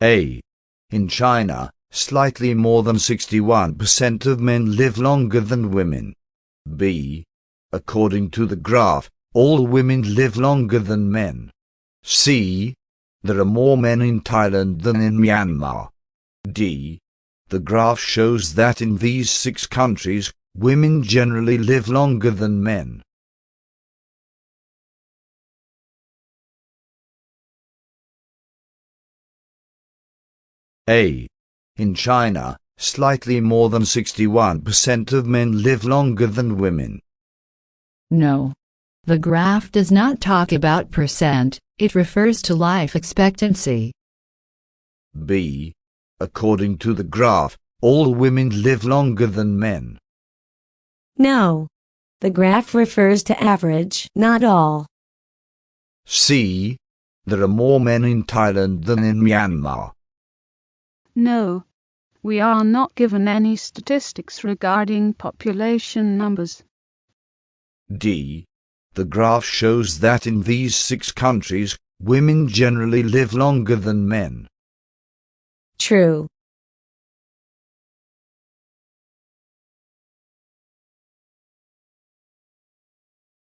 A. In China, slightly more than 61% of men live longer than women. B. According to the graph, all women live longer than men. C. There are more men in Thailand than in Myanmar. D. The graph shows that in these 6 countries, women generally live longer than men. A. In China, slightly more than 61% of men live longer than women. No. The graph does not talk about percent, it refers to life expectancy. B. According to the graph, all women live longer than men. No. The graph refers to average, not all. C. There are more men in Thailand than in Myanmar. No. We are not given any statistics regarding population numbers. D. The graph shows that in these 6 countries, women generally live longer than men. True.